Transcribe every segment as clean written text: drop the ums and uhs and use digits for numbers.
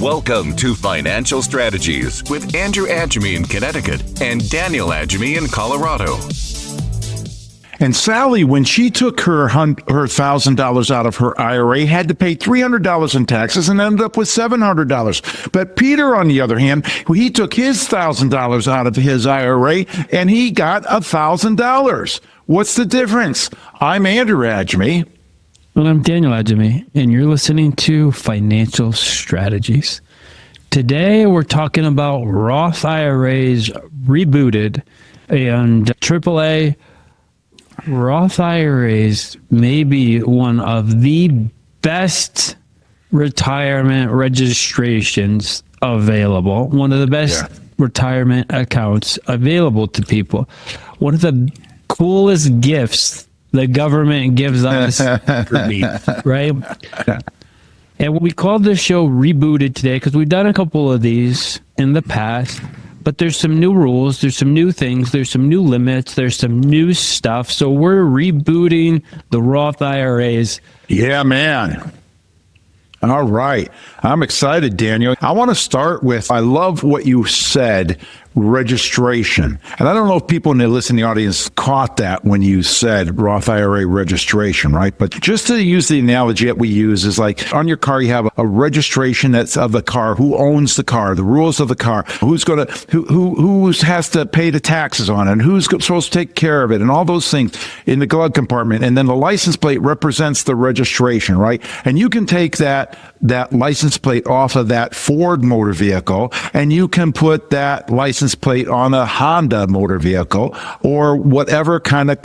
Welcome to Financial Strategies with Andrew Agemy in Connecticut and Daniel Agemy in Colorado. And Sally, when she took her $1,000 out of her IRA, had to pay $300 in taxes and ended up with $700. But Peter, on the other hand, he took his $1,000 out of his IRA and he got $1,000. What's the difference? I'm Andrew Agemy. Well, I'm Daniel Agemy, and you're listening to Financial Strategies. Today, we're talking about Roth IRAs Rebooted and AAA. Roth IRAs may be one of the best retirement registrations available, one of the best retirement accounts available to people. One of the coolest gifts the government gives us, right? And we called this show Rebooted today because we've done a couple of these in the past, but there's some new rules, there's some new things, there's some new limits, there's some new stuff. So we're rebooting the Roth IRAs. Yeah, man. All right. I'm excited, Daniel. I want to start with, I love what you said, registration. And I don't know if people in the listening audience caught that when you said Roth IRA registration, right? But just to use the analogy that we use is like on your car, you have a registration that's of the car, who owns the car, the rules of the car, who has to pay the taxes on it, and who's supposed to take care of it, and all those things in the glove compartment. And then the license plate represents the registration, right? And you can take that license plate off of that Ford motor vehicle, and you can put that license plate on a Honda motor vehicle or whatever kind of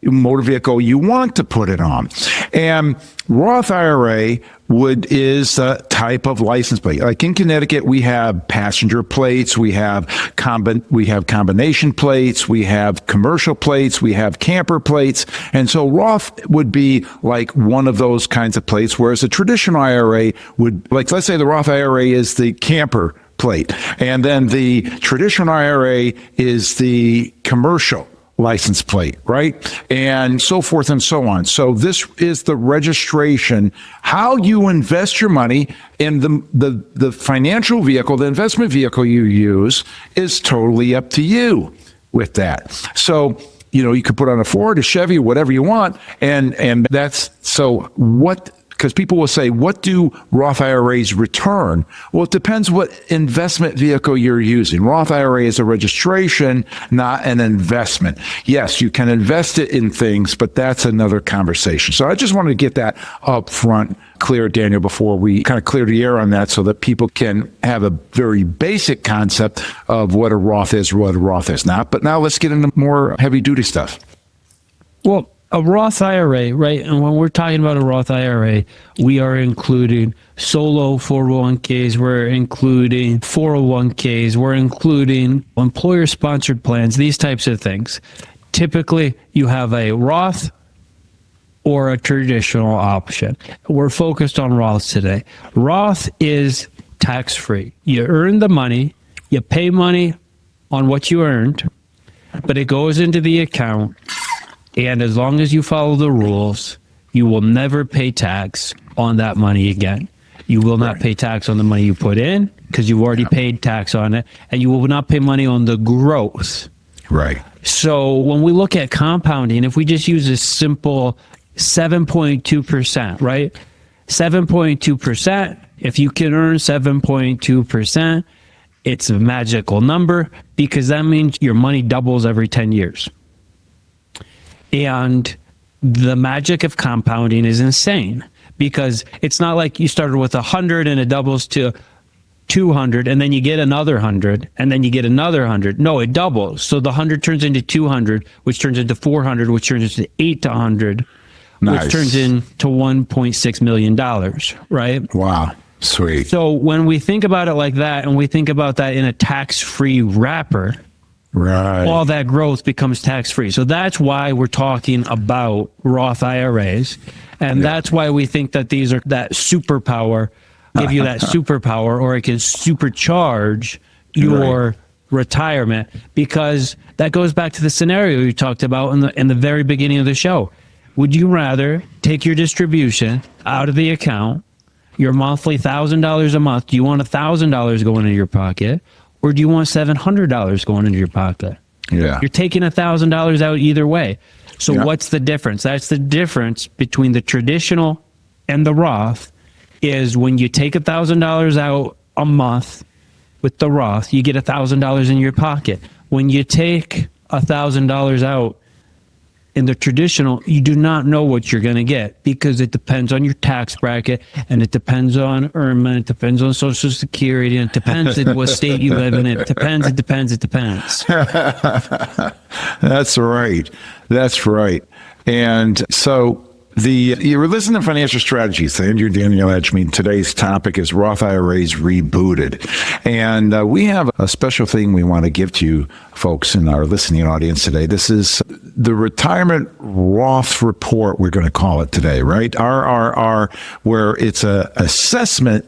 motor vehicle you want to put it on. And Roth IRA is a type of license plate. Like in Connecticut, we have passenger plates, we have combination plates, we have commercial plates, we have camper plates. And so Roth would be like one of those kinds of plates, whereas a traditional IRA would, like, let's say the Roth IRA is the camper plate, and then the traditional IRA is the commercial license plate, right? And so forth and so on. So this is the registration. How you invest your money in the financial vehicle, the investment vehicle you use, is totally up to you with that. So, you could put on a Ford, a Chevy, whatever you want. And that's, so what, because people will say, what do Roth IRAs return? Well, it depends what investment vehicle you're using. Roth IRA is a registration, not an investment. Yes, you can invest it in things, but that's another conversation. So I just wanted to get that up front clear, Daniel, before we kind of clear the air on that so that people can have a very basic concept of what a Roth is or what a Roth is not. But now let's get into more heavy-duty stuff. Well, a Roth IRA, right? And when we're talking about a Roth IRA, we are including solo 401ks, we're including 401ks, we're including employer-sponsored plans, these types of things. Typically, you have a Roth or a traditional option. We're focused on Roths today. Roth is tax-free. You earn the money, you pay money on what you earned, but it goes into the account. And as long as you follow the rules, you will never pay tax on that money again. You will not pay tax on the money you put in because you've already paid tax on it, and you will not pay money on the growth. Right. So when we look at compounding, if we just use a simple 7.2%, right? 7.2%, if you can earn 7.2%, it's a magical number because that means your money doubles every 10 years. And the magic of compounding is insane because it's not like you started with 100 and it doubles to 200 and then you get another 100 and then you get another 100. No, it doubles. So the 100 turns into 200, which turns into 400, which turns into 800, which turns into $1.6 million, right? Wow. Sweet. So when we think about it like that and we think about that in a tax-free wrapper, right, all that growth becomes tax-free. So that's why we're talking about Roth IRAs. And that's why we think that these are that superpower, give you that superpower, or it can supercharge your retirement, because that goes back to the scenario you talked about in the very beginning of the show. Would you rather take your distribution out of the account your monthly $1,000 a month, do you want $1,000 going into your pocket, or do you want $700 going into your pocket? Yeah. You're taking $1,000 out either way. So Yeah. what's the difference? That's the difference between the traditional and the Roth, is when you take $1,000 out a month with the Roth, you get $1,000 in your pocket. When you take $1,000 out in the traditional, you do not know what you're going to get, because it depends on your tax bracket, and it depends on IRMA, it depends on Social Security, and it depends on what state you live in. It depends. That's right. That's right. And so you were listening to Financial Strategies. Andrew Daniel Agemy. Today's topic is Roth IRAs Rebooted. And we have a special thing we want to give to you folks in our listening audience today. This is the Retirement Roth Report, we're going to call it today, right? RRR, where it's a assessment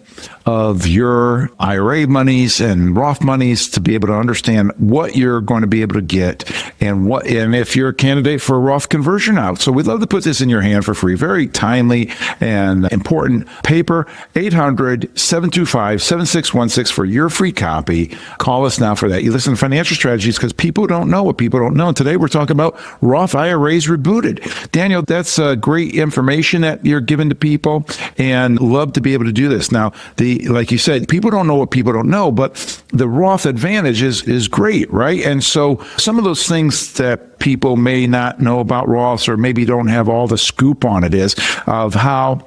of your IRA monies and Roth monies to be able to understand what you're going to be able to get and if you're a candidate for a Roth conversion out. So we'd love to put this in your hand for free. Very timely and important paper. 800-725-7616 for your free copy. Call us now for that. You listen to Financial Strategies because people don't know what people don't know. And today we're talking about Roth IRAs Rebooted. Daniel, that's great information that you're giving to people, and love to be able to do this. Now, like you said, people don't know what people don't know, but the Roth advantage is great, right? And so some of those things that people may not know about Roths, or maybe don't have all the scoop on it, is of how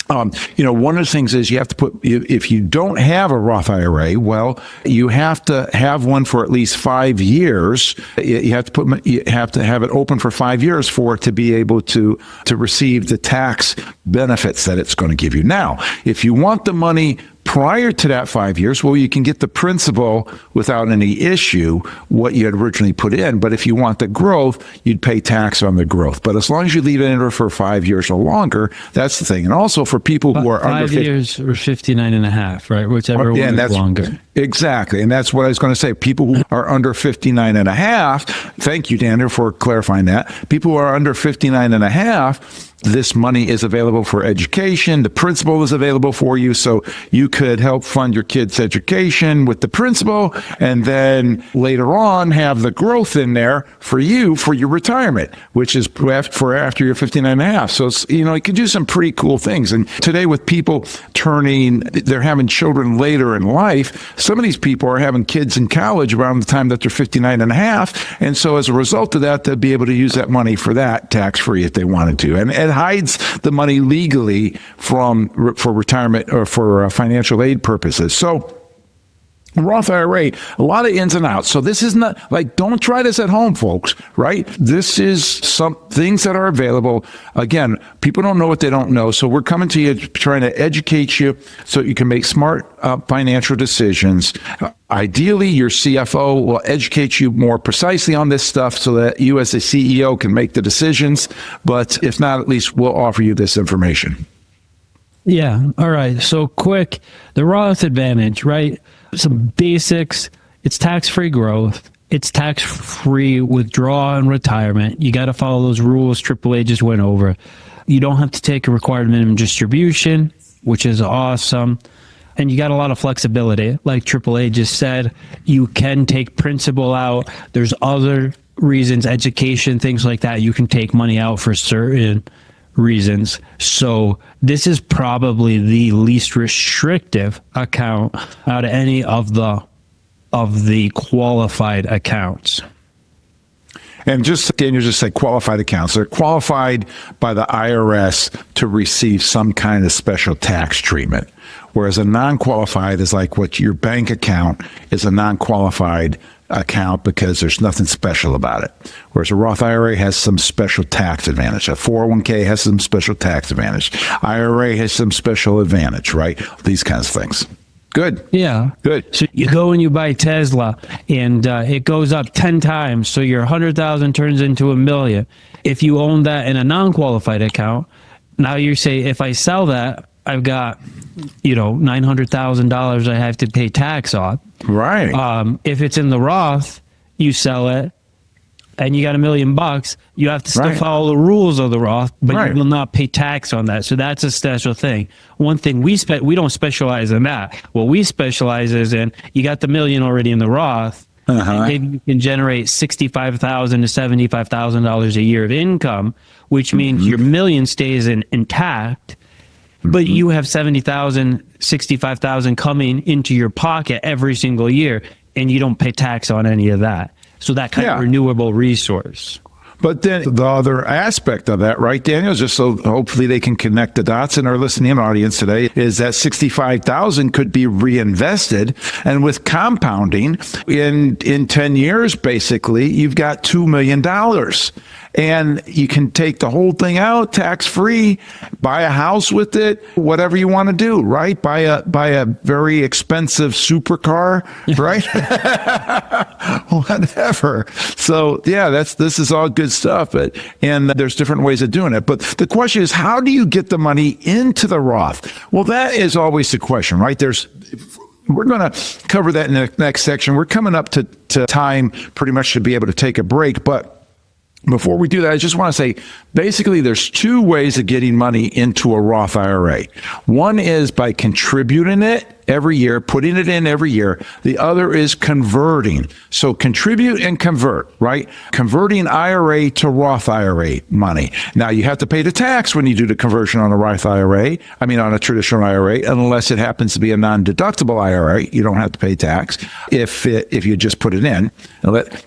one of the things is you have to put, if you don't have a Roth IRA, well, you have to have one for at least 5 years. You have to have it open for 5 years for it to be able to receive the tax benefits that it's going to give you. Now, if you want the money prior to that 5 years, well, you can get the principal without any issue, what you had originally put in. But if you want the growth, you'd pay tax on the growth. But as long as you leave it in there for 5 years or longer, that's the thing. And also for people who are under 5 years or 59 and a half, right? Whichever one is longer. Exactly. And that's what I was going to say. People who are under 59 and a half, thank you, Daniel, for clarifying that. People who are under 59 and a half, this money is available for education. The principal is available for you, so you could help fund your kids' education with the principal, and then later on have the growth in there for you for your retirement, which is for after you're 59 and a half. So, you can do some pretty cool things. And today with people they're having children later in life, some of these people are having kids in college around the time that they're 59 and a half. And so as a result of that, they'll be able to use that money for that tax-free if they wanted to. And it hides the money legally for retirement or for financial aid purposes. So Roth IRA, a lot of ins and outs. So this is not don't try this at home, folks, right? This is some things that are available. Again, people don't know what they don't know. So we're coming to you trying to educate you so you can make smart financial decisions. Ideally, your CFO will educate you more precisely on this stuff so that you as a CEO can make the decisions. But if not, at least we'll offer you this information. Yeah. All right. So quick, the Roth advantage, right? Some basics. It's tax-free growth. It's tax-free withdrawal and retirement. You got to follow those rules AAA just went over. You don't have to take a required minimum distribution, which is awesome. And you got a lot of flexibility. Like AAA just said, you can take principal out. There's other reasons, education, things like that. You can take money out for certain reasons. So this is probably the least restrictive account out of any of the qualified accounts. And Daniel just said qualified accounts. They're qualified by the IRS to receive some kind of special tax treatment. Whereas a non-qualified is like what your bank account is a non-qualified account because there's nothing special about it. Whereas a Roth IRA has some special tax advantage. A 401k has some special tax advantage. IRA has some special advantage, right? These kinds of things. Good. Yeah. Good. So you go and you buy Tesla and it goes up 10 times. So your 100,000 turns into $1 million. If you own that in a non-qualified account, now you say, if I sell that, I've got, $900,000 I have to pay tax on. Right. If it's in the Roth, you sell it, and you got $1 million, you have to still Right. follow the rules of the Roth, but Right. you will not pay tax on that. So that's a special thing. One thing we don't specialize in that. What we specialize is in, you got the $1 million already in the Roth. Maybe you can generate $65,000 to $75,000 a year of income, which means your $1 million stays intact, but you have $70,000, $65,000 coming into your pocket every single year, and you don't pay tax on any of that. So that kind of renewable resource. But then the other aspect of that, right, Daniel, just so hopefully they can connect the dots in our listening audience today, is that 65,000 could be reinvested. And with compounding in 10 years, basically, you've got $2 million. And you can take the whole thing out tax-free, buy a house with it, whatever you want to do, right? Buy a very expensive supercar, right? Whatever. So yeah, this is all good stuff, and there's different ways of doing it. But the question is, how do you get the money into the Roth? Well, that is always the question, right? We're going to cover that in the next section. We're coming up to time pretty much to be able to take a break, but before we do that, I just want to say, basically, there's two ways of getting money into a Roth IRA. One is by contributing it every year, putting it in every year. The other is converting. So contribute and convert, right? Converting IRA to Roth IRA money. Now, you have to pay the tax when you do the conversion on a Roth IRA, on a traditional IRA, unless it happens to be a non-deductible IRA. You don't have to pay tax if you just put it in.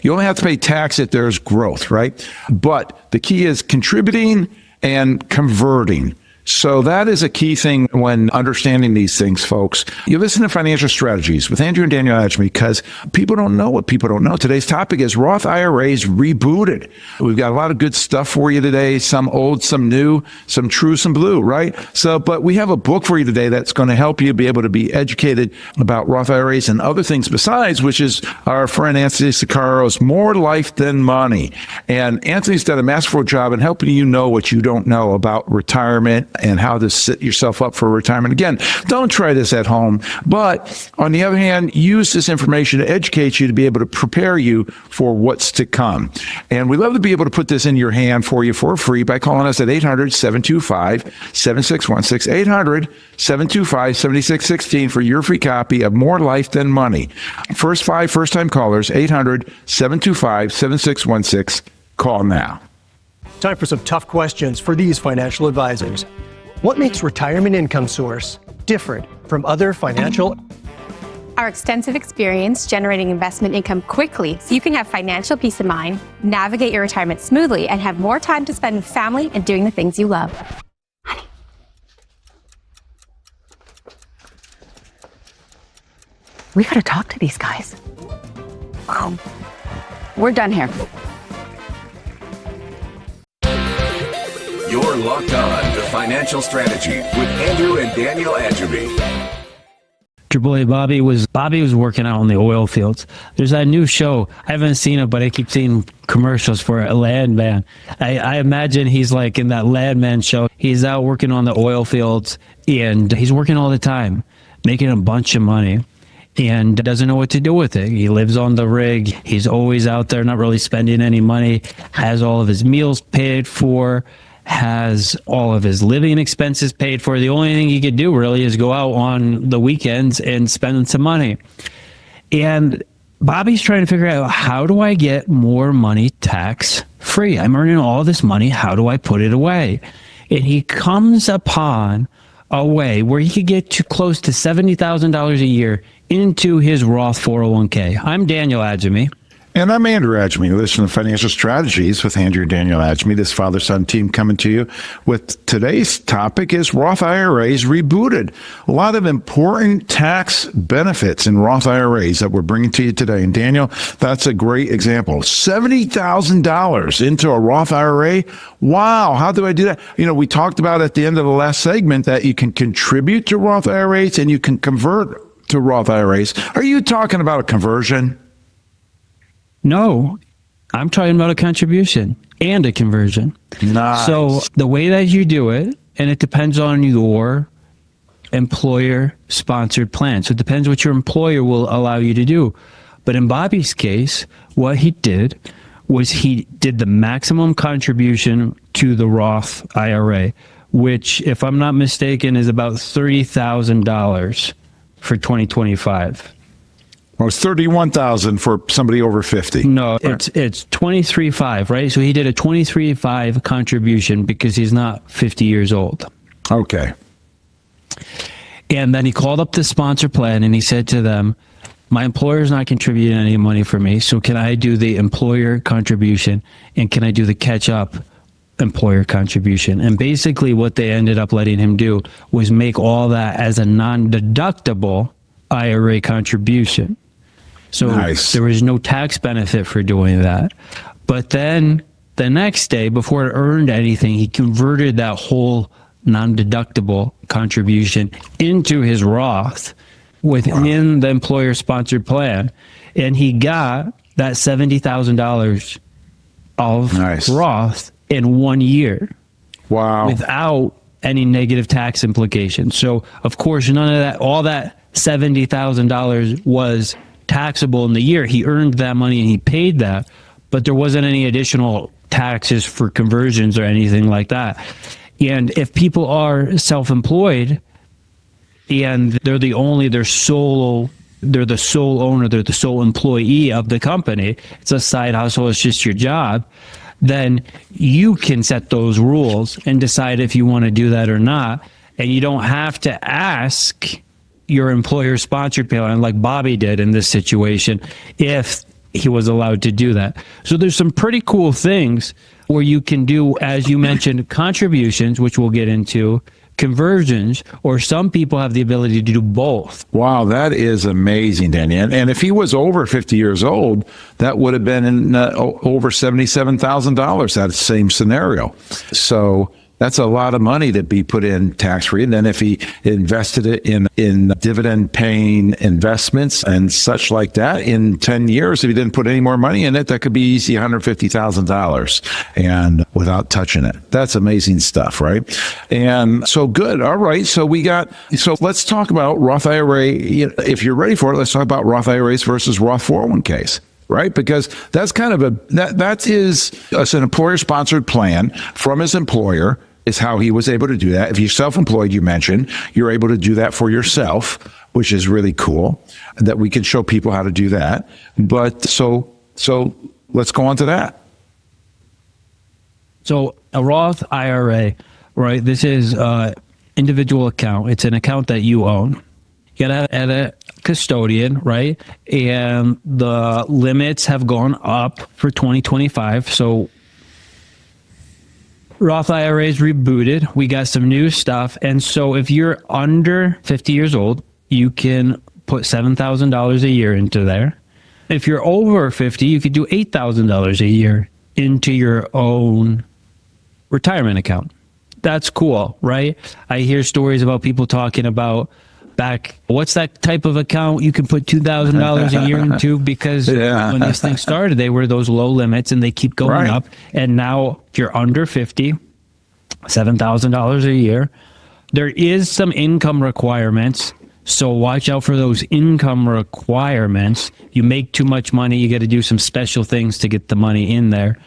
You only have to pay tax if there's growth, right? But the key is contributing and converting. So that is a key thing when understanding these things, folks. You listen to Financial Strategies with Andrew and Daniel Agemy because people don't know what people don't know. Today's topic is Roth IRAs Rebooted. We've got a lot of good stuff for you today, some old, some new, some true, some blue, right? But we have a book for you today that's going to help you be able to be educated about Roth IRAs and other things besides, which is our friend Anthony Siccaro's More Life Than Money. And Anthony's done a masterful job in helping you know what you don't know about retirement and how to set yourself up for retirement. Again, don't try this at home, but on the other hand, use this information to educate you to be able to prepare you for what's to come. And we love to be able to put this in your hand for you for free by calling us at 800-725-7616, 800-725-7616 for your free copy of More Life Than Money. First 5 first-time callers, 800-725-7616. Call now. Time for some tough questions for these financial advisors. What makes Retirement Income Source different from other financial? Our extensive experience generating investment income quickly so you can have financial peace of mind, navigate your retirement smoothly, and have more time to spend with family and doing the things you love. We gotta talk to these guys. We're done here. You're locked on to Financial Strategy with Andrew and Daniel Agemy. Your boy Bobby was working out in the oil fields. There's that new show. I haven't seen it, but I keep seeing commercials for a landman. I imagine he's like in that landman show. He's out working on the oil fields, and he's working all the time, making a bunch of money, and doesn't know what to do with it. He lives on the rig. He's always out there, not really spending any money, has all of his meals paid for, has all of his living expenses paid for. The only thing he could do really is go out on the weekends and spend some money. And Bobby's trying to figure out, how do I get more money tax free? I'm earning all this money. How do I put it away? And he comes upon a way where he could get to close to $70,000 a year into his Roth 401k. I'm Daniel Agemy. And I'm Andrew Agemy. Listen to Financial Strategies with Andrew and Daniel Agemy, this father-son team coming to you with today's topic is Roth IRAs Rebooted. A lot of important tax benefits in Roth IRAs that we're bringing to you today. And Daniel, that's a great example. $70,000 into a Roth IRA. Wow. How do I do that? We talked about at the end of the last segment that you can contribute to Roth IRAs and you can convert to Roth IRAs. Are you talking about a conversion? No, I'm talking about a contribution and a conversion. Nice. So the way that you do it, and it depends on your employer-sponsored plan. So it depends what your employer will allow you to do. But in Bobby's case, what he did was he did the maximum contribution to the Roth IRA, which, if I'm not mistaken, is about $30,000 for 2025. Well, it's 31,000 for somebody over 50. No, it's 23.5, right? So he did a 23.5 contribution because he's not 50 years old. Okay. And then he called up the sponsor plan and he said to them, my employer is not contributing any money for me, so can I do the employer contribution and can I do the catch-up employer contribution? And basically what they ended up letting him do was make all that as a non-deductible IRA contribution. So nice. There was no tax benefit for doing that. But then the next day, before it earned anything, he converted that whole non-deductible contribution into his Roth within the employer-sponsored plan. And he got that $70,000 of Roth in 1 year. Wow. Without any negative tax implications. So, of course, none of that, all that $70,000 was taxable in the year. He earned that money and he paid that, but there wasn't any additional taxes for conversions or anything like that. And if people are self-employed and they're the sole owner, they're the sole employee of the company, it's a side hustle, it's just your job, then you can set those rules and decide if you want to do that or not. And you don't have to ask your employer sponsored plan like Bobby did in this situation if he was allowed to do that. So there's some pretty cool things where you can do, as you mentioned, contributions, which we'll get into, conversions, or some people have the ability to do both. Wow, that is amazing, Danny. And if he was over 50 years old, that would have been in over $77,000, that same scenario. So that's a lot of money to be put in tax-free. And then if he invested it in dividend-paying investments and such like that, in 10 years, if he didn't put any more money in it, that could be easy $150,000 and without touching it. That's amazing stuff, right? And so good. All right. So let's talk about Roth IRA. If you're ready for it, let's talk about Roth IRAs versus Roth 401ks. Right? Because that's kind of it's an employer-sponsored plan from his employer is how he was able to do that. If you're self-employed, you mentioned, you're able to do that for yourself, which is really cool, that we can show people how to do that. But so let's go on to that. So a Roth IRA, right? This is an individual account. It's an account that you own. You got to add a custodian, right? And the limits have gone up for 2025. So Roth IRA is rebooted. We got some new stuff. And so if you're under 50 years old, you can put $7,000 a year into there. If you're over 50, you could do $8,000 a year into your own retirement account. That's cool, right? I hear stories about people talking about what's that type of account you can put $2,000 a year into? Because when this thing started, they were those low limits and they keep going up. And now if you're under 50, $7,000 a year. There is some income requirements. So watch out for those income requirements. You make too much money, you got to do some special things to get the money in there.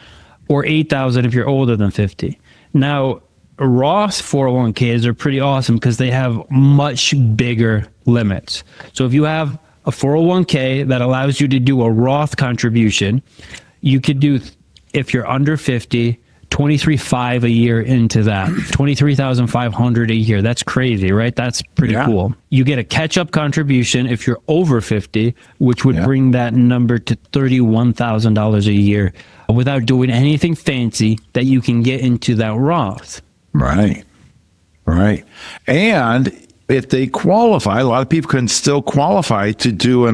Or $8,000 if you're older than 50. Now, Roth 401ks are pretty awesome because they have much bigger limits. So if you have a 401k that allows you to do a Roth contribution, you could do, if you're under 50, $23,500 a year into that, $23,500 a year. That's crazy, right? That's pretty cool. You get a catch-up contribution if you're over 50, which would bring that number to $31,000 a year without doing anything fancy that you can get into that Roth. Right. And if they qualify, a lot of people can still qualify to do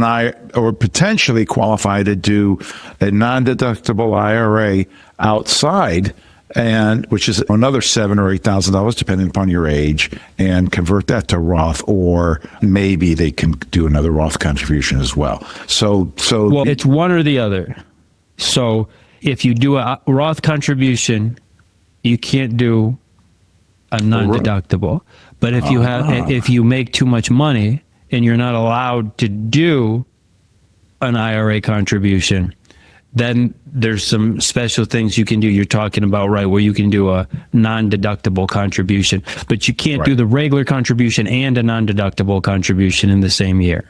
or potentially qualify to do a non-deductible IRA outside, and which is another $7,000 or $8,000 depending upon your age, and convert that to Roth, or maybe they can do another Roth contribution as well. So it's one or the other. So if you do a Roth contribution, you can't do a non-deductible. But if you make too much money and you're not allowed to do an IRA contribution, then there's some special things you can do. You're talking about, right, where you can do a non-deductible contribution, but you can't do the regular contribution and a non-deductible contribution in the same year.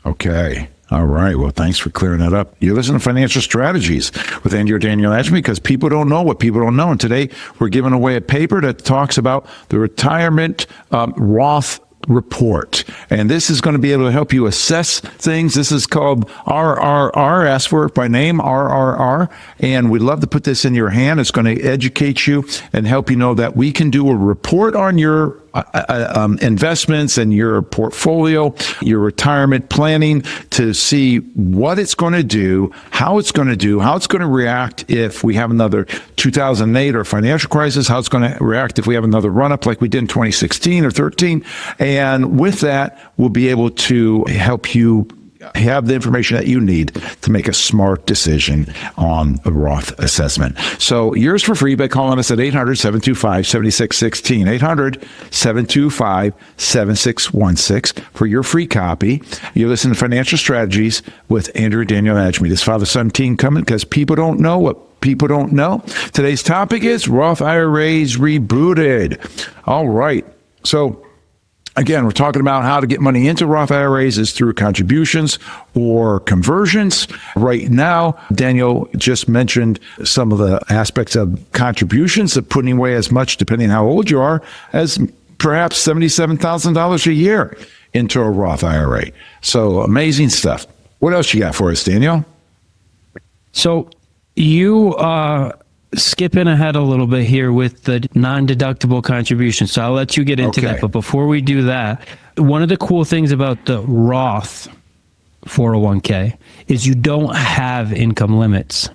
Okay. All right. Well, thanks for clearing that up. You listen to Financial Strategies with Daniel Agemy, because people don't know what people don't know. And today we're giving away a paper that talks about the retirement Roth report. And this is going to be able to help you assess things. This is called RRR. Ask for it by name, RRR. And we'd love to put this in your hand. It's going to educate you and help you know that we can do a report on your investments and your portfolio, your retirement planning, to see what it's going to do, how it's going to react if we have another 2008 or financial crisis, how it's going to react if we have another run-up like we did in 2016 or 13. And with that, we'll be able to help you have the information that you need to make a smart decision on a Roth assessment. So yours for free by calling us at 800-725-7616, 800-725-7616 for your free copy. You listen to Financial Strategies with Andrew Daniel Agemy. This father-son team coming because people don't know what people don't know. Today's topic is Roth IRAs rebooted. All right. So again, we're talking about how to get money into Roth IRAs is through contributions or conversions. Right now, Daniel just mentioned some of the aspects of contributions, of putting away as much, depending on how old you are, as perhaps $77,000 a year into a Roth IRA. So amazing stuff. What else you got for us, Daniel? So you skipping ahead a little bit here with the non-deductible contribution. So I'll let you get into that. But before we do that, one of the cool things about the Roth 401k is you don't have income limits.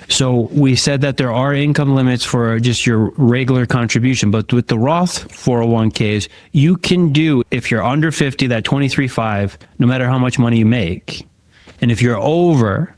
So we said that there are income limits for just your regular contribution, but with the Roth 401ks, you can do, if you're under 50, that 23.5, no matter how much money you make. And if you're over,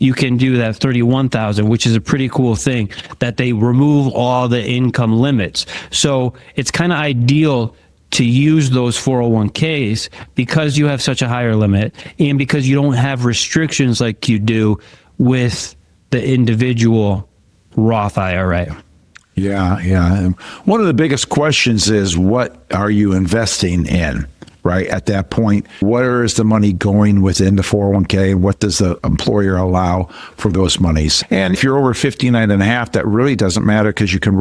you can do that 31,000, which is a pretty cool thing, that they remove all the income limits. So it's kind of ideal to use those 401ks because you have such a higher limit and because you don't have restrictions like you do with the individual Roth IRA. Yeah. One of the biggest questions is, what are you investing in? Right at that point, where is the money going within the 401k, and what does the employer allow for those monies? And if you're over 59 and a half, that really doesn't matter, because you can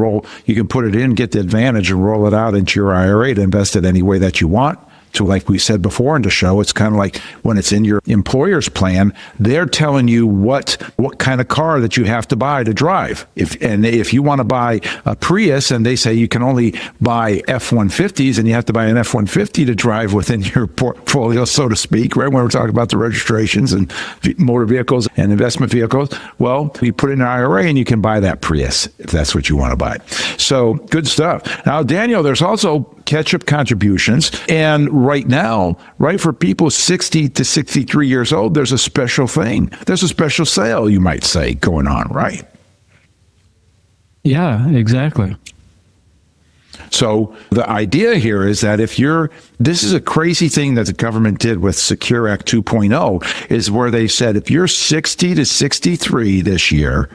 put it in, get the advantage, and roll it out into your IRA to invest it any way that you want. So like we said before in the show, it's kind of like when it's in your employer's plan, they're telling you what kind of car that you have to buy to drive. If you want to buy a Prius and they say you can only buy F-150s and you have to buy an F-150 to drive within your portfolio, so to speak, right? When we're talking about the registrations and motor vehicles and investment vehicles, well, you put in an IRA and you can buy that Prius if that's what you want to buy. So good stuff. Now, Daniel, there's also catch-up contributions. And right now, right, for people 60 to 63 years old, there's a special thing. There's a special sale, you might say, going on, right? Yeah, exactly. So the idea here is that this is a crazy thing that the government did with Secure Act 2.0, is where they said if you're 60 to 63 this year,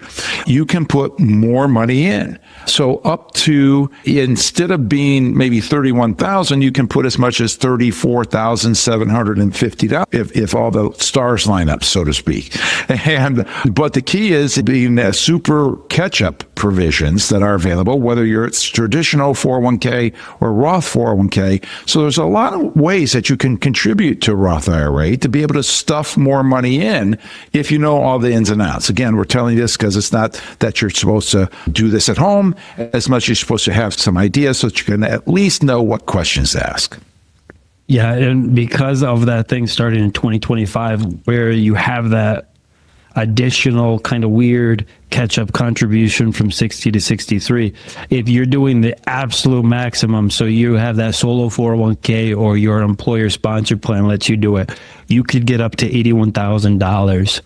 you can put more money in. So up to, instead of being maybe 31,000, you can put as much as $34,750 if all the stars line up, so to speak. But the key is being super catch-up provisions that are available, whether it's traditional 401k or Roth 401k. So there's a lot of ways that you can contribute to Roth IRA to be able to stuff more money in if you know all the ins and outs. Again, we're telling you this because it's not that you're supposed to do this at home as much as you're supposed to have some ideas so that you can at least know what questions to ask. Yeah, and because of that thing starting in 2025, where you have that additional kind of weird catch-up contribution from 60 to 63, if you're doing the absolute maximum, so you have that solo 401k or your employer sponsored plan lets you do it, you could get up to $81,000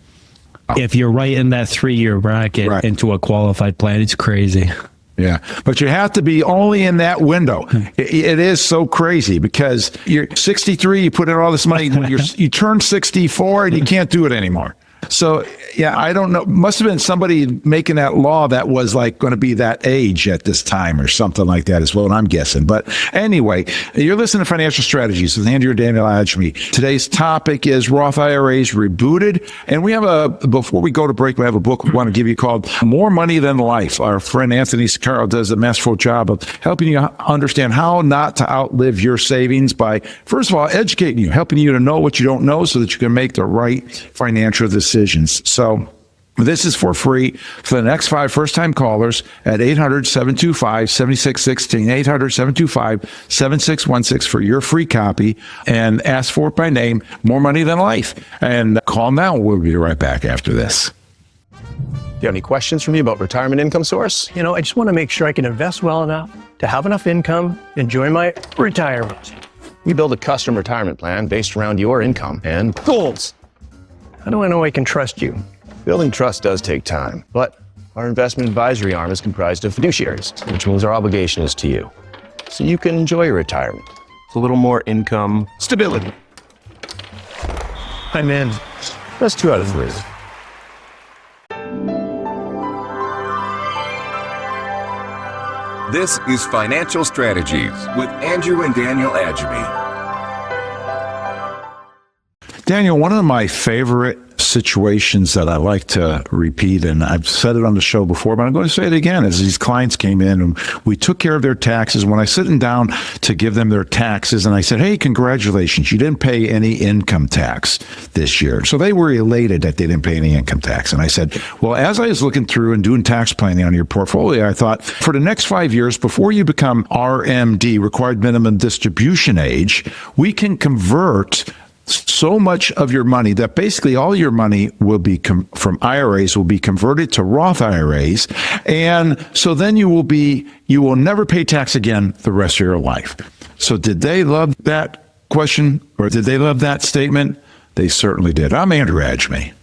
if you're right in that 3-year bracket into a qualified plan. It's crazy. Yeah, but you have to be only in that window. It is so crazy because you're 63, you put in all this money, when you turn 64 and you can't do it anymore. So, yeah, I don't know. Must have been somebody making that law that was like going to be that age at this time or something like that is what I'm guessing. But anyway, you're listening to Financial Strategies with Andrew and Daniel Agemy. Today's topic is Roth IRAs Rebooted. And we have before we go to break, we have a book we want to give you called More Money Than Life. Our friend Anthony Sicaro does a masterful job of helping you understand how not to outlive your savings by, first of all, educating you, helping you to know what you don't know so that you can make the right financial decisions. So this is for free for the next 5 first-time callers at 800-725-7616, 800-725-7616 for your free copy, and ask for it by name, More Money Than Life. And call now. We'll be right back after this. Do you have any questions for me about retirement income source? I just want to make sure I can invest well enough to have enough income, enjoy my retirement. We build a custom retirement plan based around your income and goals. How do I know I can trust you? Building trust does take time, but our investment advisory arm is comprised of fiduciaries, which means our obligation is to you. So you can enjoy your retirement with a little more income stability. I'm in. That's 2 out of 3. This is Financial Strategies with Andrew and Daniel Agemy. Daniel, one of my favorite situations that I like to repeat, and I've said it on the show before, but I'm going to say it again, is these clients came in and we took care of their taxes. When I sitting down to give them their taxes, and I said, hey, congratulations, you didn't pay any income tax this year. So they were elated that they didn't pay any income tax. And I said, well, as I was looking through and doing tax planning on your portfolio, I thought for the next 5 years, before you become RMD, required minimum distribution age, we can convert so much of your money that basically all your money will be from IRAs will be converted to Roth IRAs. And so then you will never pay tax again the rest of your life. So did they love that question, or did they love that statement? They certainly did. I'm Andrew Agemy.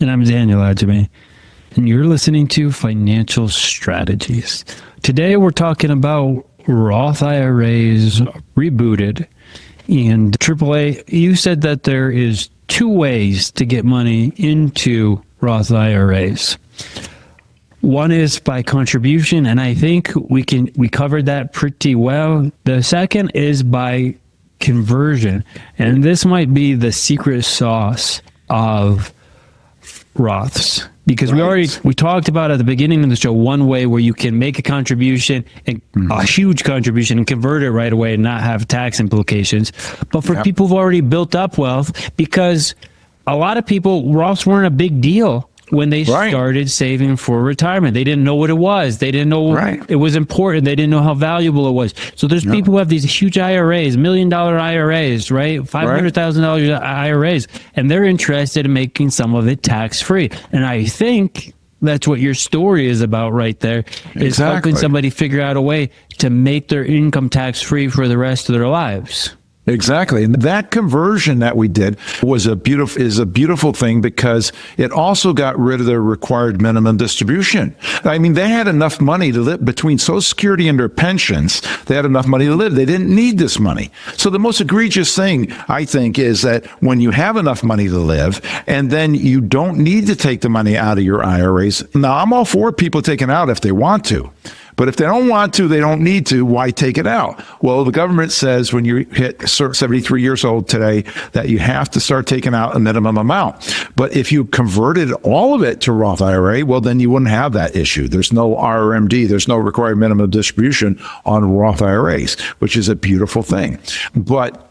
And I'm Daniel Agemy. And you're listening to Financial Strategies. Today we're talking about Roth IRAs Rebooted. And AAA, you said that there is 2 ways to get money into Roth IRAs. One is by contribution, and I think we covered that pretty well. The second is by conversion, and this might be the secret sauce of Roths. Because we talked about at the beginning of the show one way where you can make a contribution, a huge contribution, and convert it right away and not have tax implications. But for people who've already built up wealth, because a lot of people, Roths weren't a big deal when they started saving for retirement. They didn't know what it was. They didn't know it was important. They didn't know how valuable it was. So there's people who have these huge IRAs, $1 million IRAs, right? $500,000 IRAs, and they're interested in making some of it tax-free. And I think that's what your story is about right there, is helping somebody figure out a way to make their income tax-free for the rest of their lives. Exactly. And that conversion that we did is a beautiful thing, because it also got rid of the required minimum distribution. I mean, they had enough money to live between Social Security and their pensions. They had enough money to live. They didn't need this money. So the most egregious thing, I think, is that when you have enough money to live and then you don't need to take the money out of your IRAs. Now, I'm all for people taking out if they want to. But if they don't want to, they don't need to, why take it out? Well, the government says when you hit 73 years old today that you have to start taking out a minimum amount. But if you converted all of it to Roth IRA, well, then you wouldn't have that issue. There's no RMD. There's no required minimum distribution on Roth IRAs, which is a beautiful thing. But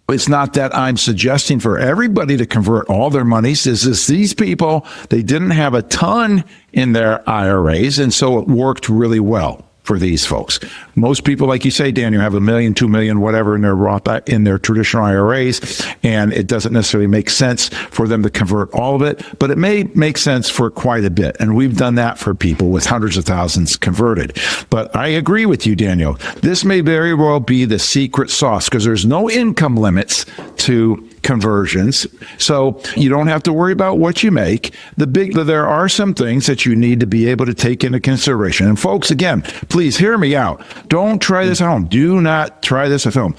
it's not that I'm suggesting for everybody to convert all their monies. Is these people, they didn't have a ton in their IRAs, and so it worked really well for these folks. Most people, like you say, Daniel, have $1 million, $2 million, whatever in their Roth, in their traditional IRAs, and it doesn't necessarily make sense for them to convert all of it, but it may make sense for quite a bit. And we've done that for people with hundreds of thousands converted. But I agree with you, Daniel. This may very well be the secret sauce, because there's no income limits to conversions. So you don't have to worry about what you make. There are some things that you need to be able to take into consideration. And folks, again, please hear me out. Don't try this at home. Do not try this at home.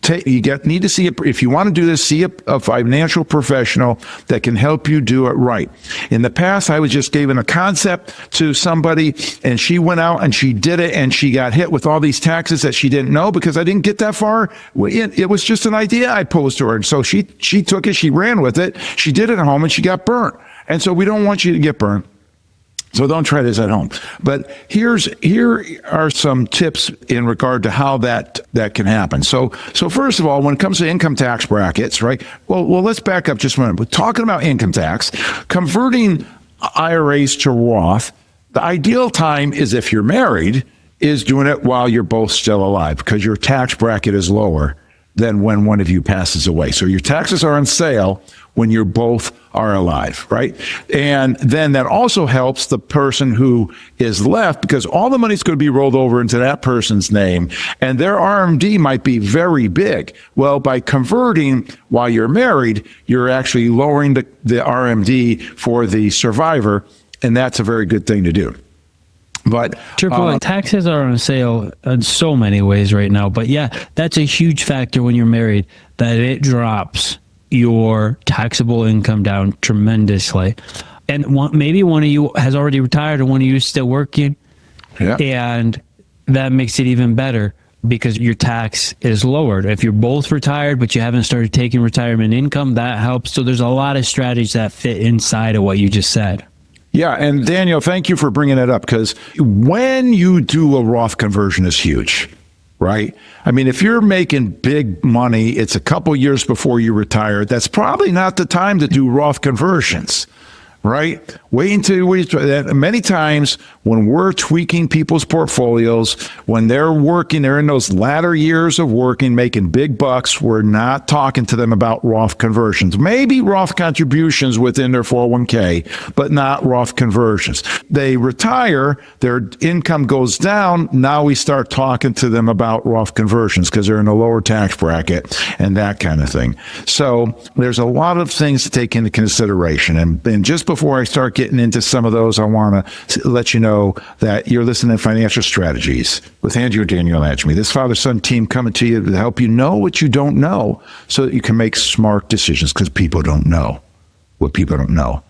need to see if you want to do this, see a financial professional that can help you do it right. In the past, I was just giving a concept to somebody, and she went out and she did it, and she got hit with all these taxes that she didn't know because I didn't get that far. It was just an idea I posed to her, and so she took it, she ran with it, she did it at home, and she got burnt. And so we don't want you to get burnt. So don't try this at home. But here are some tips in regard to how that can happen. So first of all, when it comes to income tax brackets, right? Well, let's back up just a minute. We're talking about income tax, converting IRAs to Roth. The ideal time is if you're married, is doing it while you're both still alive because your tax bracket is lower than when one of you passes away. So your taxes are on sale when you're both are alive, right? And then that also helps the person who is left because all the money's going to be rolled over into that person's name and their RMD might be very big. Well, by converting while you're married, you're actually lowering the RMD for the survivor, and that's a very good thing to do. But taxes are on sale in so many ways right now. But yeah, that's a huge factor when you're married, that it drops your taxable income down tremendously. And maybe one of you has already retired and one of you is still working. Yeah. And that makes it even better because your tax is lowered. If you're both retired, but you haven't started taking retirement income, that helps. So there's a lot of strategies that fit inside of what you just said. Yeah, and Daniel, thank you for bringing it up because when you do a Roth conversion is huge, right? I mean, if you're making big money, it's a couple years before you retire. That's probably not the time to do Roth conversions, right? Wait until many times when we're tweaking people's portfolios, when they're working, they're in those latter years of working, making big bucks, we're not talking to them about Roth conversions. Maybe Roth contributions within their 401k, but not Roth conversions. They retire, their income goes down. Now we start talking to them about Roth conversions because they're in a lower tax bracket and that kind of thing. So there's a lot of things to take into consideration. And just before I start getting into some of those, I want to let you know that you're listening to Financial Strategies with Andrew and Daniel Agemy. This father-son team coming to you to help you know what you don't know so that you can make smart decisions because people don't know what people don't know.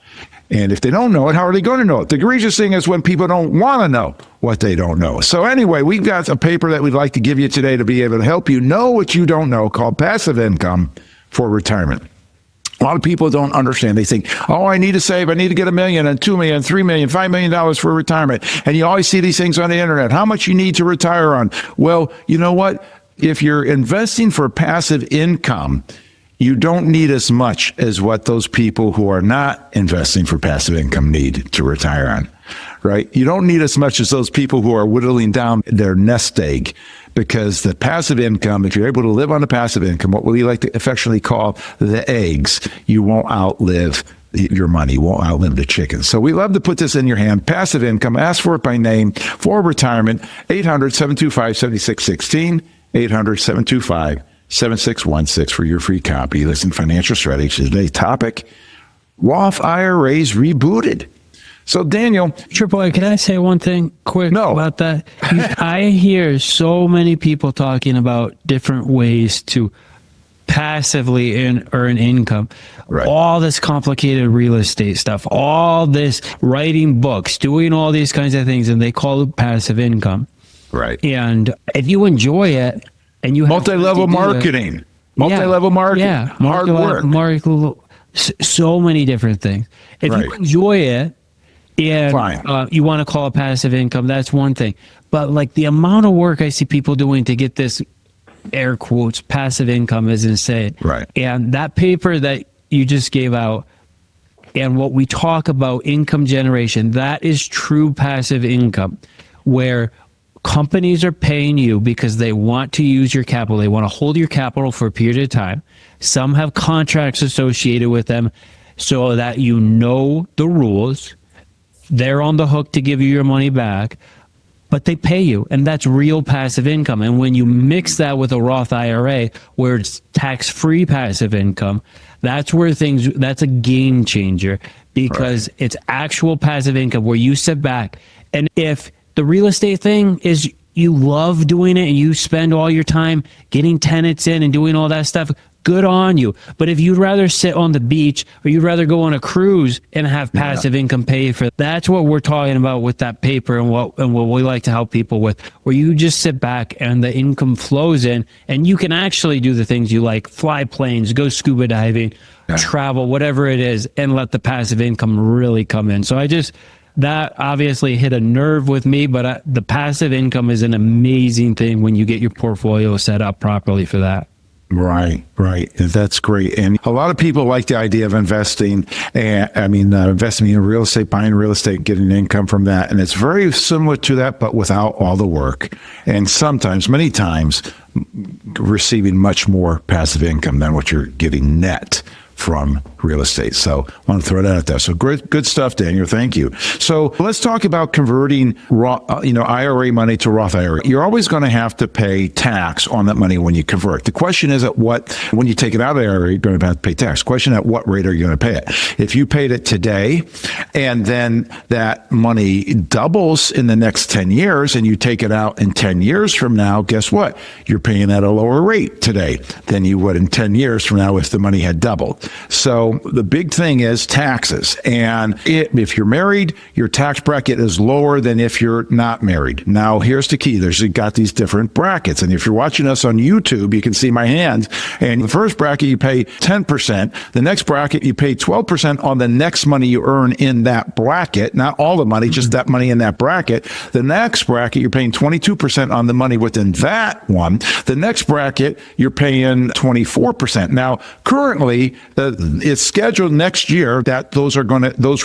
And if they don't know it, how are they going to know it? The egregious thing is when people don't want to know what they don't know. So anyway, we've got a paper that we'd like to give you today to be able to help you know what you don't know called Passive Income for Retirement. A lot of people don't understand. They think, oh, I need to save. I need to get $1 million and $2 million, $3 million, $5 million for retirement. And you always see these things on the internet. How much you need to retire on? Well, you know what? If you're investing for passive income, you don't need as much as what those people who are not investing for passive income need to retire on, right? You don't need as much as those people who are whittling down their nest egg. Because the passive income, if you're able to live on the passive income, what we like to affectionately call the eggs, you won't outlive your money, you won't outlive the chicken. So we love to put this in your hand. Passive income, ask for it by name for retirement, 800-725-7616, 800-725-7616 for your free copy. Listen, Financial Strategies, today's topic, Roth IRAs rebooted. So, Daniel. Triple A, can I say one thing quick about that? I hear so many people talking about different ways to passively earn income. Right. All this complicated real estate stuff, all this writing books, doing all these kinds of things, and they call it passive income. Right. And if you enjoy it and you have multi-level marketing, hard work. So many different things. If you enjoy it, and you want to call it passive income, that's one thing. But like the amount of work I see people doing to get this, air quotes, passive income is insane. Right. And that paper that you just gave out and what we talk about, income generation, that is true passive income, where companies are paying you because they want to use your capital. They want to hold your capital for a period of time. Some have contracts associated with them so that you know the rules. They're on the hook to give you your money back, but they pay you, and that's real passive income. And when you mix that with a Roth IRA, where it's tax-free passive income, that's where that's a game changer because it's actual passive income where you sit back. And if the real estate thing is you love doing it and you spend all your time getting tenants in and doing all that stuff, good on you. But if you'd rather sit on the beach or you'd rather go on a cruise and have passive income pay for, that's what we're talking about with that paper and what we like to help people with, where you just sit back and the income flows in and you can actually do the things you like, fly planes, go scuba diving, travel, whatever it is, and let the passive income really come in. So that obviously hit a nerve with me, but the passive income is an amazing thing when you get your portfolio set up properly for that. Right. That's great. And a lot of people like the idea of investing, investing in real estate, buying real estate, getting income from that. And it's very similar to that, but without all the work. And sometimes, many times, receiving much more passive income than what you're getting net from real estate. So I want to throw that out there. So good stuff, Daniel. Thank you. So let's talk about converting IRA money to Roth IRA. You're always going to have to pay tax on that money when you convert. The question is when you take it out of the IRA, you're going to have to pay tax. Question, at what rate are you going to pay it? If you paid it today and then that money doubles in the next 10 years and you take it out in 10 years from now, guess what? You're paying at a lower rate today than you would in 10 years from now if the money had doubled. So the big thing is taxes. And if you're married, your tax bracket is lower than if you're not married. Now, here's the key. You've got these different brackets. And if you're watching us on YouTube, you can see my hands. And the first bracket, you pay 10%. The next bracket, you pay 12% on the next money you earn in that bracket. Not all the money, just that money in that bracket. The next bracket, you're paying 22% on the money within that one. The next bracket, you're paying 24%. Now, currently, it's scheduled next year that those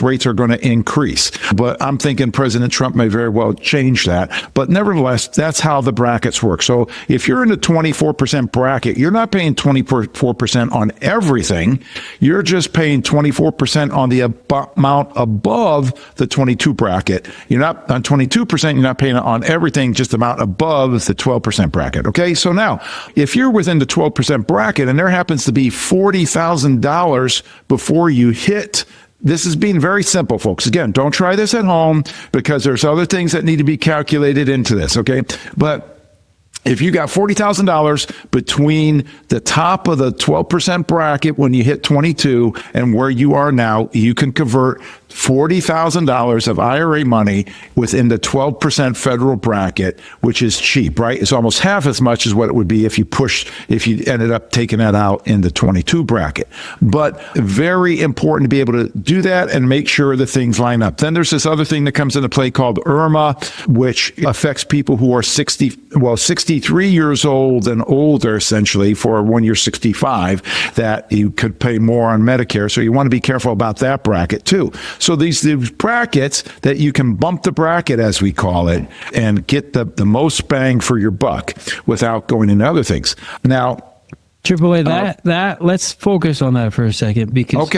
rates are going to increase. But I'm thinking President Trump may very well change that. But nevertheless, that's how the brackets work. So if you're in the 24% bracket, you're not paying 24% on everything. You're just paying 24% on the amount above the 22 bracket. You're not on 22%, you're not paying on everything, just the amount above the 12% bracket. Okay. So now if you're within the 12% bracket and there happens to be $40,000 before you hit, this is being very simple, folks. Again, don't try this at home because there's other things that need to be calculated into this, okay? But if you got $40,000 between the top of the 12% bracket when you hit 22 and where you are now, you can convert $40,000 of IRA money within the 12% federal bracket, which is cheap, right? It's almost half as much as what it would be if you ended up taking that out in the 22 bracket. But very important to be able to do that and make sure that things line up. Then there's this other thing that comes into play called IRMA, which affects people who are 63 years old and older, essentially, for when you're 65, that you could pay more on Medicare. So you want to be careful about that bracket too. So these brackets that you can bump the bracket, as we call it, and get the most bang for your buck without going into other things. Now, AAA, that let's focus on that for a second, because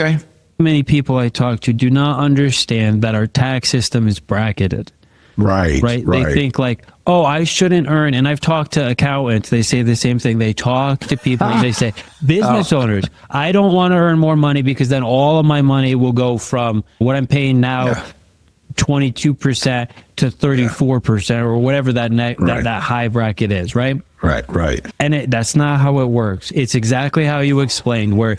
many people I talk to do not understand that our tax system is bracketed. Right. They think like, oh, I shouldn't earn. And I've talked to accountants. They say the same thing. They talk to people and they say, business owners, I don't want to earn more money because then all of my money will go from what I'm paying now, 22% to 34% or whatever that high bracket is, right? Right. And that's not how it works. It's exactly how you explained, where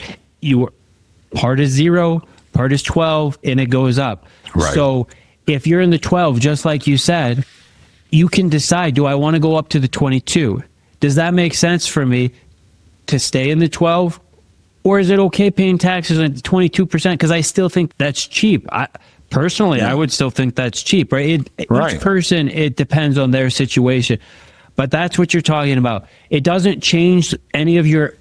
part is 0, part is 12, and it goes up. Right. So if you're in the 12, just like you said, you can decide, do I want to go up to the 22? Does that make sense for me to stay in the 12? Or is it okay paying taxes at 22%? Because I still think that's cheap. Personally, I would still think that's cheap, right? Each person, it depends on their situation. But that's what you're talking about. It doesn't change any of your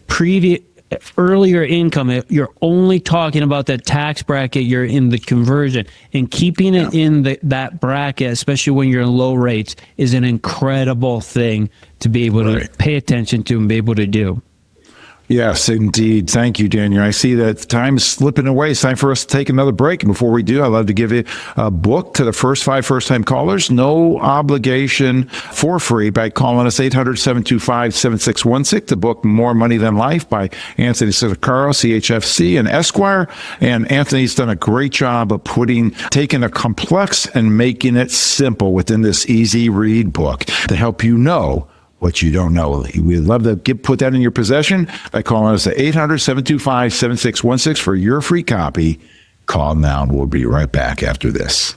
earlier income. You're only talking about the tax bracket you're in, the conversion, and keeping it in that bracket, especially when you're in low rates, is an incredible thing to be able to pay attention to and be able to do. Yes, indeed. Thank you, Daniel. I see that time is slipping away. It's time for us to take another break. And before we do, I'd love to give you a book to the first 5 first-time callers. No obligation, for free, by calling us 800-725-7616. The book, More Money Than Life, by Anthony Sicaro, CHFC and Esquire. And Anthony's done a great job of taking a complex and making it simple within this easy read book to help you know what you don't know. We'd love to put that in your possession by calling us at 800-725-7616 for your free copy. Call now, and we'll be right back after this.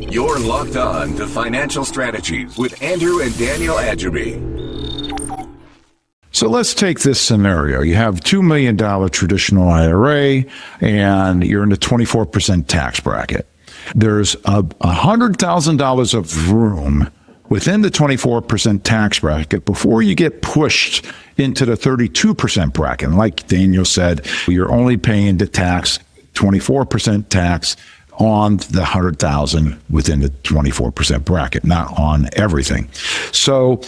You're locked on to Financial Strategies with Andrew and Daniel Agemy. So let's take this scenario. You have $2 million traditional IRA, and you're in the 24% tax bracket. There's $100,000 of room within the 24% tax bracket before you get pushed into the 32% bracket. And like Daniel said, you're only paying the tax, 24% tax on the 100,000 within the 24% bracket, not on everything. So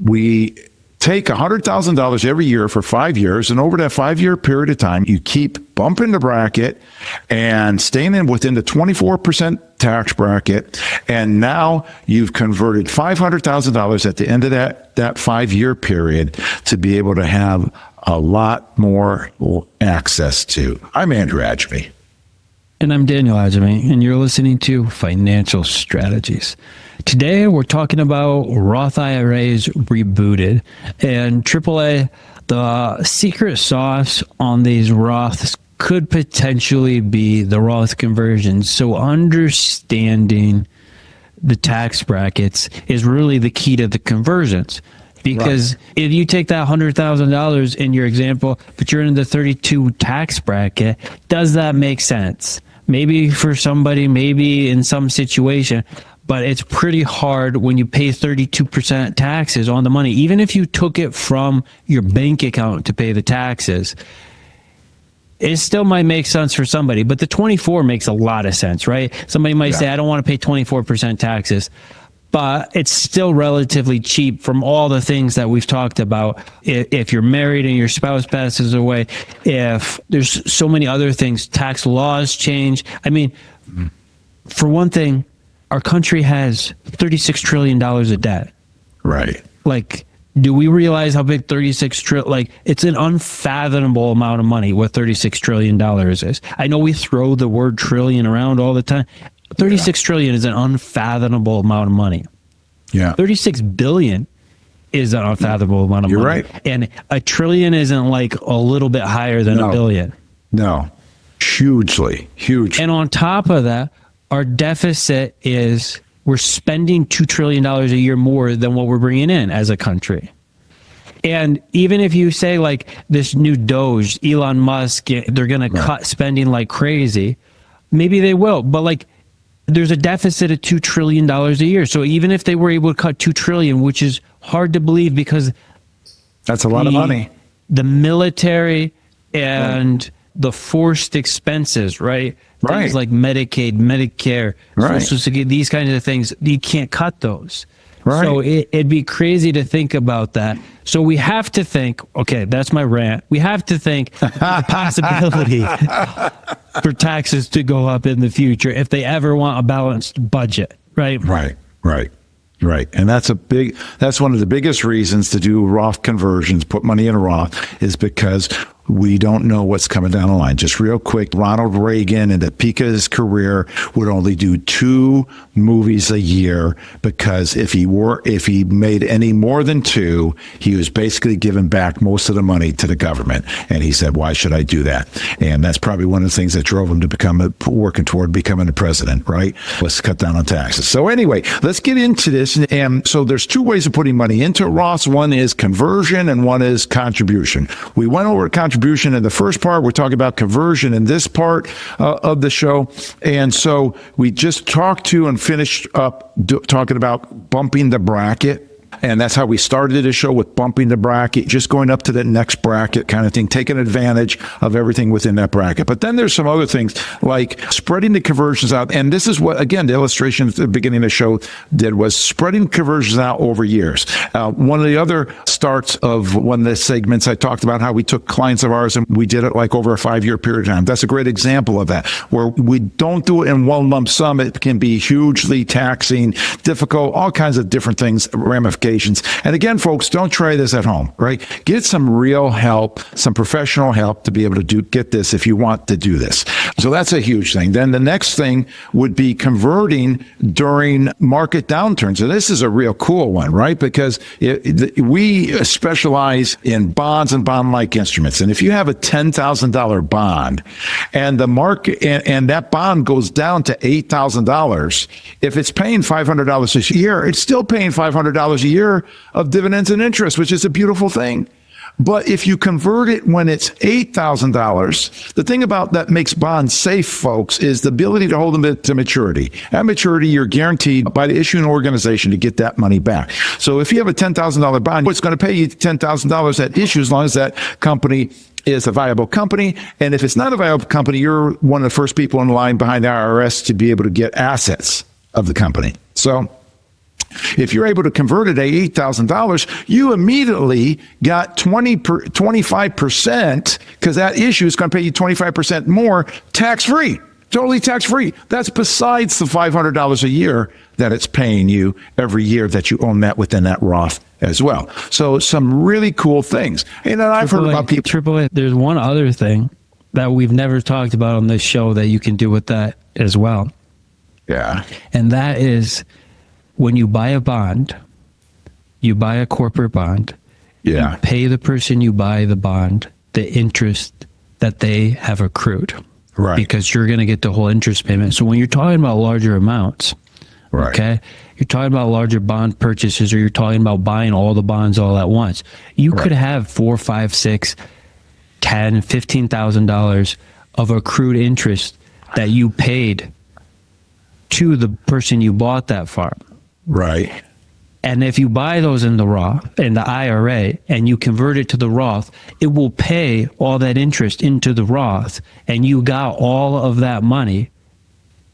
we take $100,000 every year for 5 years, and over that 5-year period of time, you keep bumping the bracket and staying in within the 24% tax bracket. And now you've converted $500,000 at the end of that 5-year period to be able to have a lot more access to. I'm Andrew Agemy. And I'm Daniel Agemy, and you're listening to Financial Strategies. Today, we're talking about Roth IRAs Rebooted. And AAA, the secret sauce on these Roths could potentially be the Roth conversion. So understanding the tax brackets is really the key to the conversions. Because if you take that $100,000 in your example, but you're in the 32 tax bracket, does that make sense? Maybe for somebody, maybe in some situation, but it's pretty hard when you pay 32% taxes on the money. Even if you took it from your bank account to pay the taxes, it still might make sense for somebody, but the 24 makes a lot of sense, right? Somebody might say, I don't want to pay 24% taxes, but it's still relatively cheap from all the things that we've talked about. If you're married and your spouse passes away, if there's so many other things, tax laws change. I mean, for one thing, our country has $36 trillion of debt. Right. Like, do we realize how big 36 trillion, like, it's an unfathomable amount of money what $36 trillion is. I know we throw the word trillion around all the time. 36 trillion is an unfathomable amount of money. Yeah. 36 billion is an unfathomable amount of money. You're right. And a trillion isn't like a little bit higher than a billion. No. Hugely, huge. And on top of that, our deficit is we're spending $2 trillion a year more than what we're bringing in as a country. And even if you say like this new Doge, Elon Musk, they're going to cut spending like crazy, maybe they will. But like, there's a deficit of $2 trillion a year. So even if they were able to cut $2 trillion, which is hard to believe because that's a lot of money. The military and the forced expenses, right? Things like Medicaid, Medicare, Social Security, these kinds of things, you can't cut those. Right. So it'd be crazy to think about that. So we have to think, okay, that's my rant. We have to think the possibility for taxes to go up in the future if they ever want a balanced budget, right? Right. And that's one of the biggest reasons to do Roth conversions, put money in a Roth, is because We don't know what's coming down the line. Just real quick, Ronald Reagan, at the peak of his career, would only do 2 movies a year, because if he made any more than 2, he was basically giving back most of the money to the government. And he said, why should I do that? And that's probably one of the things that drove him to working toward becoming the president, right? Let's cut down on taxes. So anyway, let's get into this. And so there's 2 ways of putting money into Roth. One is conversion and one is contribution. We went over contribution in the first part. We're talking about conversion in this part of the show. And so we just talked to and finished up talking about bumping the bracket. And that's how we started the show, with bumping the bracket, just going up to the next bracket kind of thing, taking advantage of everything within that bracket. But then there's some other things like spreading the conversions out. And this is what, again, the illustration at the beginning of the show did, was spreading conversions out over years. One of the other starts of one of the segments, I talked about how we took clients of ours and we did it like over a 5-year period of time. That's a great example of that, where we don't do it in one lump sum. It can be hugely taxing, difficult, all kinds of different things, ramifications. And again, folks, don't try this at home, right? Get some real help, some professional help to be able to get this if you want to do this. So that's a huge thing. Then the next thing would be converting during market downturns. And this is a real cool one, right? Because we specialize in bonds and bond-like instruments. And if you have a $10,000 bond and the market and that bond goes down to $8,000, if it's paying $500 a year, it's still paying $500 a year of dividends and interest, which is a beautiful thing. But if you convert it when it's $8,000, the thing about that makes bonds safe, folks, is the ability to hold them to maturity. At maturity, you're guaranteed by the issuing organization to get that money back. So if you have a $10,000 bond, it's going to pay you $10,000 at issue as long as that company is a viable company. And if it's not a viable company, you're one of the first people in line behind the IRS to be able to get assets of the company. So if you're able to convert it at $8,000, you immediately got 25%, because that issue is going to pay you 25% more tax-free, totally tax-free. That's besides the $500 a year that it's paying you every year that you own that within that Roth as well. So some really cool things. And I've heard about people. AAA, there's one other thing that we've never talked about on this show that you can do with that as well. Yeah. And that is, when you buy a bond, you buy a corporate bond, you pay the person you buy the bond the interest that they have accrued. Right. Because you're going to get the whole interest payment. So when you're talking about larger amounts, okay, you're talking about larger bond purchases, or you're talking about buying all the bonds all at once, you could have $4, $5, $6, $10, $15,000 of accrued interest that you paid to the person you bought that farm. Right. And if you buy those in the Roth, in the IRA, and you convert it to the Roth, it will pay all that interest into the Roth, and you got all of that money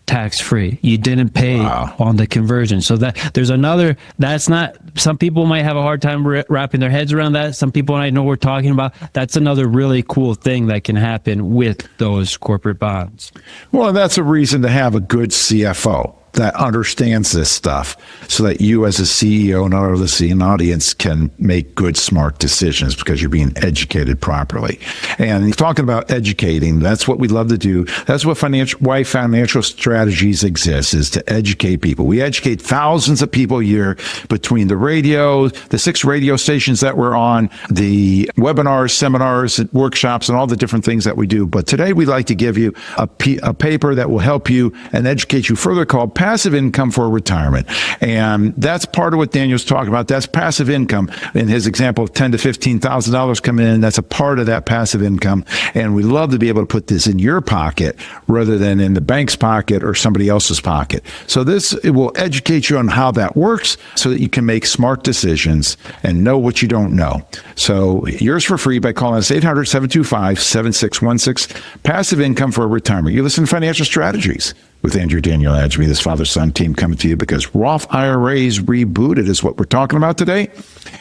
tax-free. You didn't pay on the conversion. So that's not, some people might have a hard time wrapping their heads around that. Some people I know we're talking about, that's another really cool thing that can happen with those corporate bonds. Well, that's a reason to have a good CFO that understands this stuff, so that you as a CEO and our listening audience can make good, smart decisions, because you're being educated properly. And talking about educating, that's what we love to do. That's what why financial strategies exist, is to educate people. We educate thousands of people a year between the radio, the 6 radio stations that we're on, the webinars, seminars, workshops, and all the different things that we do. But today we'd like to give you a paper that will help you and educate you further, called Passive Income for Retirement. And that's part of what Daniel's talking about. That's passive income. In his example of $10,000 to $15,000 coming in, that's a part of that passive income. And we love to be able to put this in your pocket rather than in the bank's pocket or somebody else's pocket. So it will educate you on how that works, so that you can make smart decisions and know what you don't know. So yours for free by calling us 800-725-7616. Passive Income for Retirement. You listen to Financial Strategies with Daniel Agemy, this father-son team, coming to you because Roth IRAs Rebooted is what we're talking about today.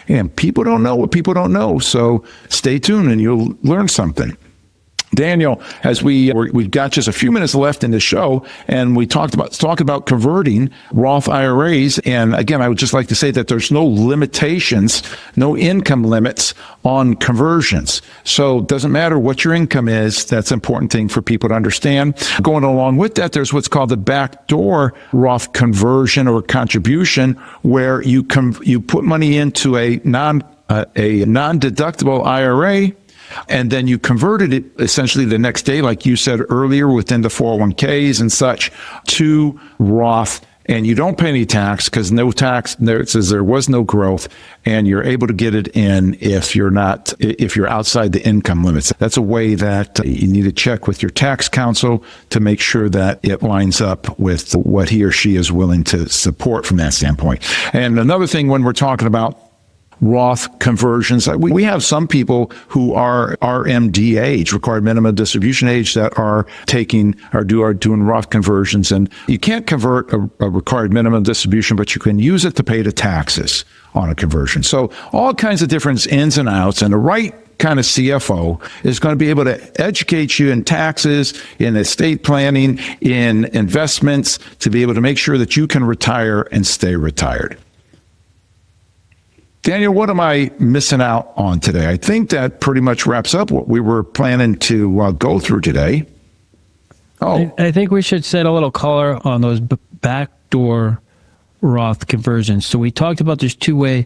And people don't know what people don't know. So stay tuned and you'll learn something. Daniel, as we've got just a few minutes left in the show, and we talk about converting Roth IRAs. And again, I would just like to say that there's no limitations, no income limits on conversions. So it doesn't matter what your income is. That's an important thing for people to understand. Going along with that, there's what's called the backdoor Roth conversion or contribution, where you put money into a non-deductible IRA, and then you converted it essentially the next day, like you said earlier, within the 401ks and such, to Roth. And you don't pay any tax because it says there was no growth, and you're able to get it in if you're outside the income limits. That's a way that you need to check with your tax counsel to make sure that it lines up with what he or she is willing to support from that standpoint. And another thing, when we're talking about Roth conversions, we have some people who are RMD age, required minimum distribution age, that are doing Roth conversions. And you can't convert a required minimum distribution, but you can use it to pay the taxes on a conversion. So all kinds of different ins and outs, and the right kind of CFO is going to be able to educate you in taxes, in estate planning, in investments, to be able to make sure that you can retire and stay retired. Daniel, what am I missing out on today? I think that pretty much wraps up what we were planning to go through today. I think we should set a little color on those backdoor Roth conversions. So we talked about there's two ways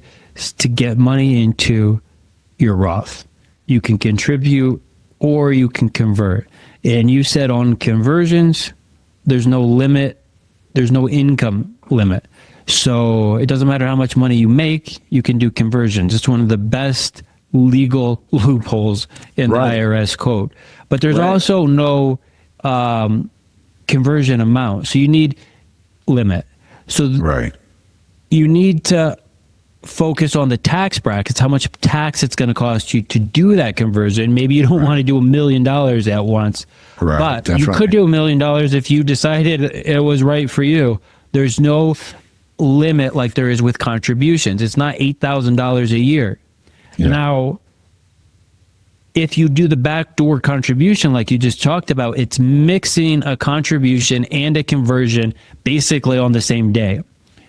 to get money into your Roth. You can contribute or you can convert. And you said on conversions, there's no limit, there's no income limit. So it doesn't matter how much money you make, you can do conversions. It's one of the best legal loopholes in the IRS code. But there's also no conversion amount. So you need limit. So you need to focus on the tax brackets, how much tax it's going to cost you to do that conversion. Maybe you don't want to do $1 million at once, but you could do $1 million if you decided it was right for you. There's no limit like there is with contributions. It's not $8,000 a year. Yeah. Now, if you do the backdoor contribution like you just talked about, it's mixing a contribution and a conversion basically on the same day.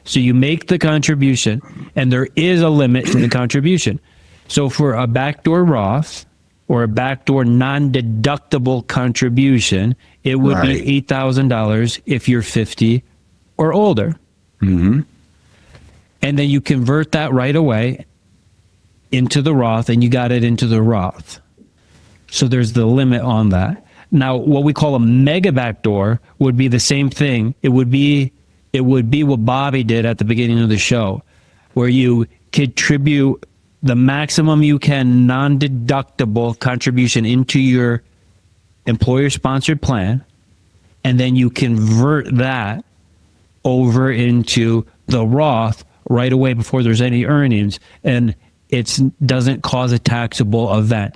So you make the contribution, and there is a limit to the contribution. So for a backdoor Roth or a backdoor non-deductible contribution, it would be $8,000 if you're 50 or older. Mm-hmm. And then you convert that right away into the Roth, and you got it into the Roth. So there's the limit on that. Now, what we call a mega backdoor would be the same thing. It would be what Bobby did at the beginning of the show, where you contribute the maximum you can non-deductible contribution into your employer-sponsored plan, and then you convert that over into the Roth right away before there's any earnings, and it doesn't cause a taxable event.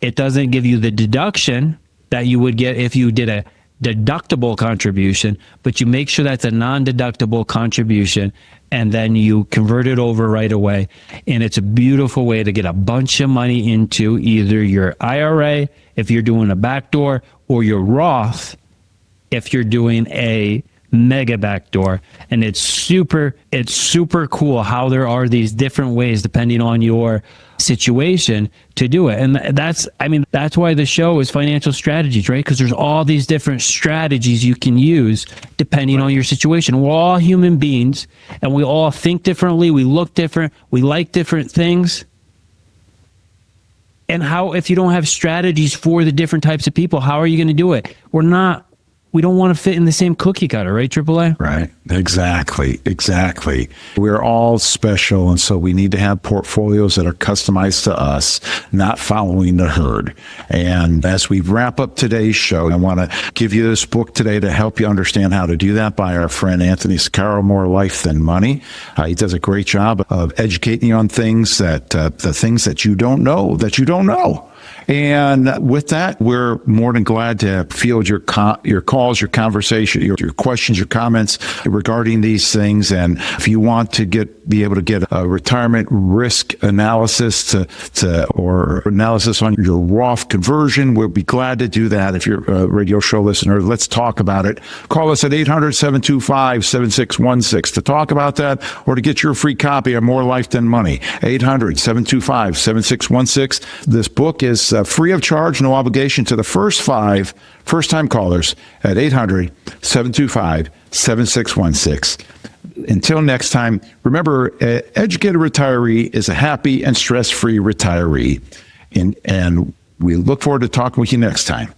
It doesn't give you the deduction that you would get if you did a deductible contribution, but you make sure that's a non-deductible contribution, and then you convert it over right away. And it's a beautiful way to get a bunch of money into either your IRA if you're doing a backdoor, or your Roth if you're doing a mega backdoor. And it's super cool how there are these different ways depending on your situation to do it. And that's why the show is Financial Strategies, right? Because there's all these different strategies you can use depending on your situation. We're all human beings, and we all think differently, we look different, we like different things. And if you don't have strategies for the different types of people, how are you going to do it? We don't want to fit in the same cookie cutter, right, AAA? Right. Exactly. We're all special, and so we need to have portfolios that are customized to us, not following the herd. And as we wrap up today's show, I want to give you this book today to help you understand how to do that, by our friend Anthony Sicaro, More Life Than Money. He does a great job of educating you on things the things that you don't know. And with that, we're more than glad to field your calls, your conversation, your questions, your comments regarding these things. And if you want to be able to get a retirement risk analysis or analysis on your Roth conversion, we'll be glad to do that. If you're a radio show listener, let's talk about it. Call us at 800-725-7616 to talk about that or to get your free copy of More Life Than Money. 800-725-7616. This book is free of charge, no obligation to the first 5 first-time callers at 800-725-7616. Until next time, remember, educated retiree is a happy and stress-free retiree. And we look forward to talking with you next time.